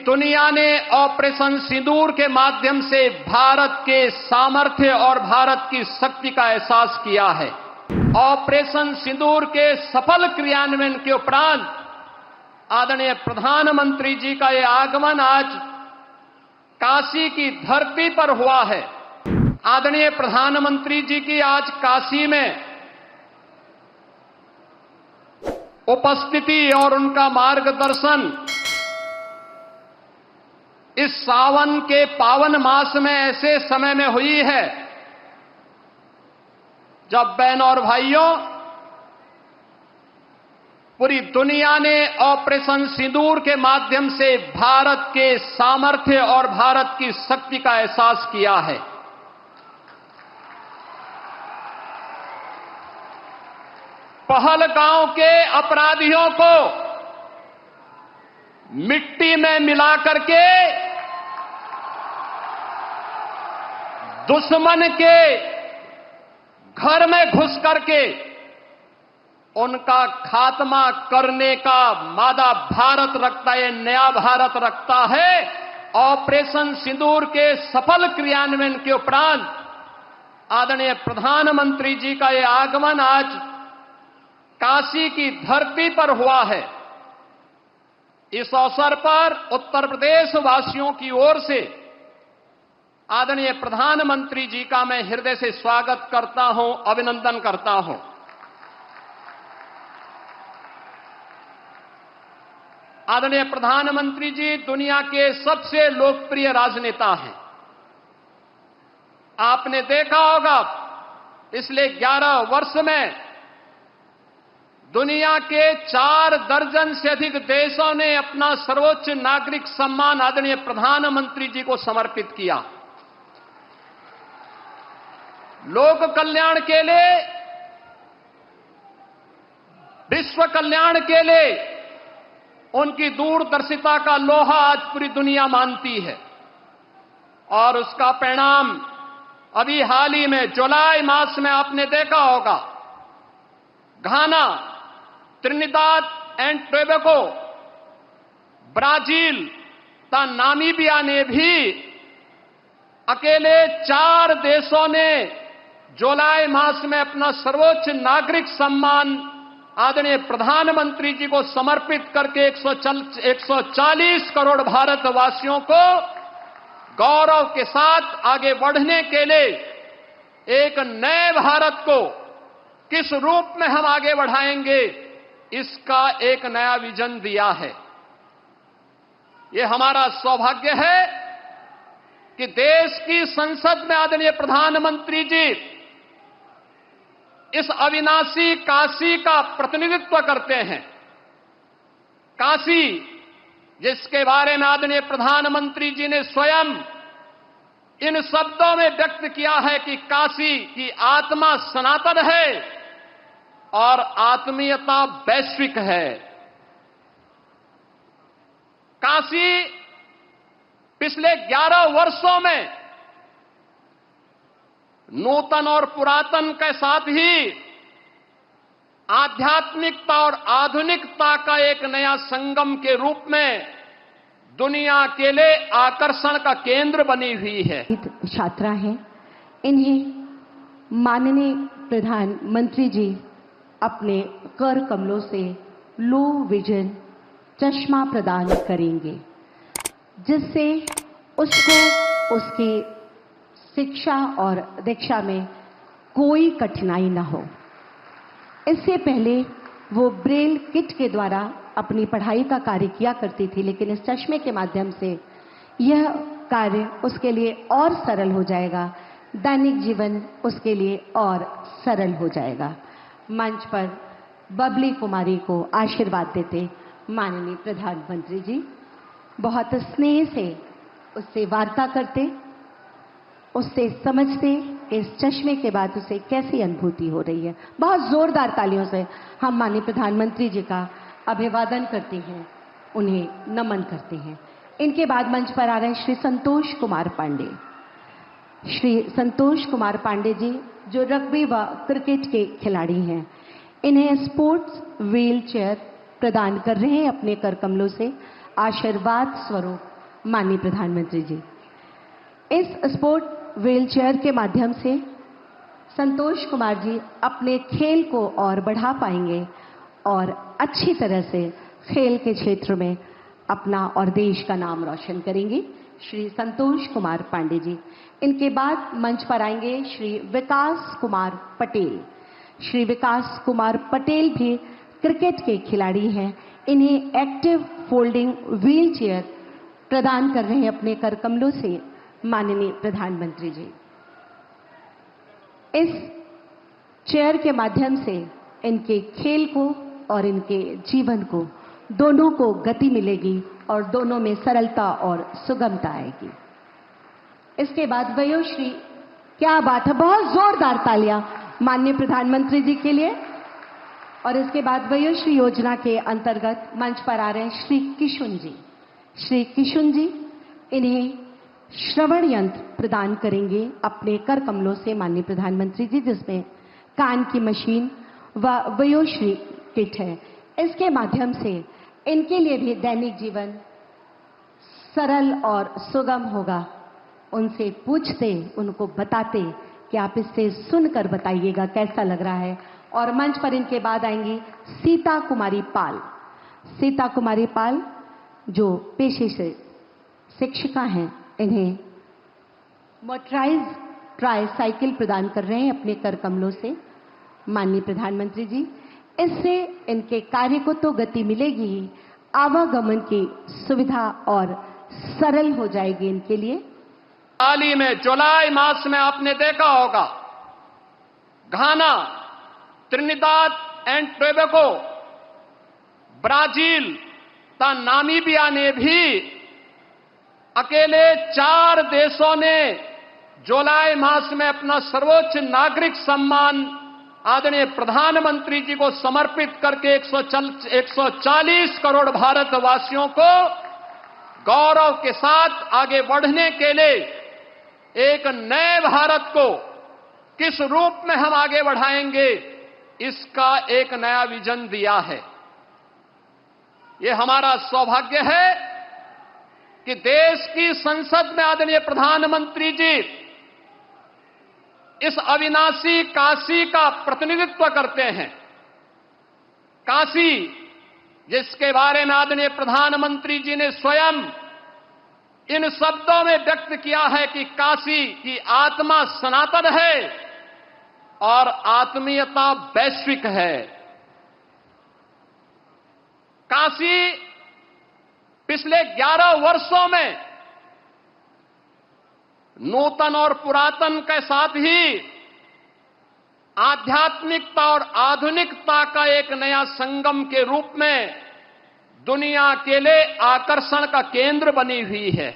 दुनिया ने ऑपरेशन सिंदूर के माध्यम से भारत के सामर्थ्य और भारत की शक्ति का एहसास किया है। ऑपरेशन सिंदूर के सफल क्रियान्वयन के उपरांत आदरणीय प्रधानमंत्री जी का यह आगमन आज काशी की धरती पर हुआ है। आदरणीय प्रधानमंत्री जी की आज काशी में उपस्थिति और उनका मार्गदर्शन इस सावन के पावन मास में ऐसे समय में हुई है जब बहनों और भाइयों, पूरी दुनिया ने ऑपरेशन सिंदूर के माध्यम से भारत के सामर्थ्य और भारत की शक्ति का एहसास किया है। पहलगांव के अपराधियों को मिट्टी में मिला करके दुश्मन के घर में घुस करके उनका खात्मा करने का मादा भारत रखता है, नया भारत रखता है। ऑपरेशन सिंदूर के सफल क्रियान्वयन के उपरांत आदरणीय प्रधानमंत्री जी का यह आगमन आज काशी की धरती पर हुआ है। इस अवसर पर उत्तर प्रदेश वासियों की ओर से आदरणीय प्रधानमंत्री जी का मैं हृदय से स्वागत करता हूं, अभिनंदन करता हूं। आदरणीय प्रधानमंत्री जी दुनिया के सबसे लोकप्रिय राजनेता हैं। आपने देखा होगा पिछले 11 वर्ष में दुनिया के 4 दर्जन से अधिक देशों ने अपना सर्वोच्च नागरिक सम्मान आदरणीय प्रधानमंत्री जी को समर्पित किया। लोक कल्याण के लिए, विश्व कल्याण के लिए उनकी दूरदर्शिता का लोहा आज पूरी दुनिया मानती है और उसका परिणाम अभी हाल ही में जुलाई मास में आपने देखा होगा। घाना, त्रिनिदाद एंड टोबैगो, ब्राजील तथा नामीबिया ने भी अकेले 4 देशों ने जुलाई मास में अपना सर्वोच्च नागरिक सम्मान आदरणीय प्रधानमंत्री जी को समर्पित करके 140 करोड़ भारतवासियों को गौरव के साथ आगे बढ़ने के लिए एक नए भारत को किस रूप में हम आगे बढ़ाएंगे, इसका एक नया विजन दिया है। ये हमारा सौभाग्य है कि देश की संसद में आदरणीय प्रधानमंत्री जी इस अविनाशी काशी का प्रतिनिधित्व करते हैं। काशी, जिसके बारे में आदरणीय प्रधानमंत्री जी ने स्वयं इन शब्दों में व्यक्त किया है कि काशी की आत्मा सनातन है और आत्मीयता वैश्विक है। काशी पिछले 11 वर्षों में नूतन और पुरातन के साथ ही आध्यात्मिकता और आधुनिकता का एक नया संगम के रूप में दुनिया के लिए आकर्षण का केंद्र बनी हुई है। छात्रा हैं, इन्हें माननीय प्रधानमंत्री जी अपने कर कमलों से लो विजन चश्मा प्रदान करेंगे, जिससे उसको उसकी शिक्षा और दीक्षा में कोई कठिनाई न हो। इससे पहले वो ब्रेल किट के द्वारा अपनी पढ़ाई का कार्य किया करती थी, लेकिन इस चश्मे के माध्यम से यह कार्य उसके लिए और सरल हो जाएगा, दैनिक जीवन उसके लिए और सरल हो जाएगा। मंच पर बबली कुमारी को आशीर्वाद देते माननीय प्रधानमंत्री जी बहुत स्नेह से उससे वार्ता करते, उससे समझते कि इस चश्मे के बाद उसे कैसी अनुभूति हो रही है। बहुत जोरदार तालियों से हम माननीय प्रधानमंत्री जी का अभिवादन करते हैं, उन्हें नमन करते हैं। इनके बाद मंच पर आ रहे हैं श्री संतोष कुमार पांडे। श्री संतोष कुमार पांडे जी जो रग्बी व क्रिकेट के खिलाड़ी हैं, इन्हें स्पोर्ट्स व्हील चेयर प्रदान कर रहे हैं अपने कर कमलों से आशीर्वाद स्वरूप माननीय प्रधानमंत्री जी, इस स्पोर्ट व्हीलचेयर के माध्यम से संतोष कुमार जी अपने खेल को और बढ़ा पाएंगे और अच्छी तरह से खेल के क्षेत्र में अपना और देश का नाम रोशन करेंगे। श्री संतोष कुमार पांडे जी। इनके बाद मंच पर आएंगे श्री विकास कुमार पटेल। श्री विकास कुमार पटेल भी क्रिकेट के खिलाड़ी हैं। इन्हें एक्टिव फोल्डिंग व्हील चेयर प्रदान कर रहे हैं अपने कर कमलों से माननीय प्रधानमंत्री जी। इस चेयर के माध्यम से इनके खेल को और इनके जीवन को दोनों को गति मिलेगी और दोनों में सरलता और सुगमता आएगी। इसके बाद वयोश्री, क्या बात है, बहुत जोरदार तालियां माननीय प्रधानमंत्री जी के लिए। और इसके बाद वयोश्री योजना के अंतर्गत मंच पर आ रहे हैं श्री किशुन जी। श्री किशुन जी इन्हें श्रवण यंत्र प्रदान करेंगे अपने कर कमलों से माननीय प्रधानमंत्री जी, जिसमें कान की मशीन व वयोश्री किट है। इसके माध्यम से इनके लिए भी दैनिक जीवन सरल और सुगम होगा। उनसे पूछते, उनको बताते कि आप इससे सुनकर बताइएगा कैसा लग रहा है। और मंच पर इनके बाद आएंगी सीता कुमारी पाल। सीता कुमारी पाल जो पेशे से शिक्षिका हैं, इन्हें मोटराइज ट्राई साइकिल प्रदान कर रहे हैं अपने कर कमलों से माननीय प्रधानमंत्री जी। इससे इनके कार्य को तो गति मिलेगी ही, आवागमन की सुविधा और सरल हो जाएगी इनके लिए। हाल ही में जुलाई मास में आपने देखा होगा, घाना, त्रिनिदाद एंड टोबैगो, ब्राजील तथा नामीबिया ने भी अकेले 4 देशों ने जुलाई मास में अपना सर्वोच्च नागरिक सम्मान आदरणीय प्रधानमंत्री जी को समर्पित करके 140 करोड़ भारतवासियों को गौरव के साथ आगे बढ़ने के लिए एक नए भारत को किस रूप में हम आगे बढ़ाएंगे, इसका एक नया विजन दिया है। ये हमारा सौभाग्य है कि देश की संसद में आदरणीय प्रधानमंत्री जी इस अविनाशी काशी का प्रतिनिधित्व करते हैं। काशी, जिसके बारे में आदरणीय प्रधानमंत्री जी ने स्वयं इन शब्दों में व्यक्त किया है कि काशी की आत्मा सनातन है और आत्मीयता वैश्विक है। काशी पिछले 11 वर्षों में नूतन और पुरातन के साथ ही आध्यात्मिकता और आधुनिकता का एक नया संगम के रूप में दुनिया के लिए आकर्षण का केंद्र बनी हुई है।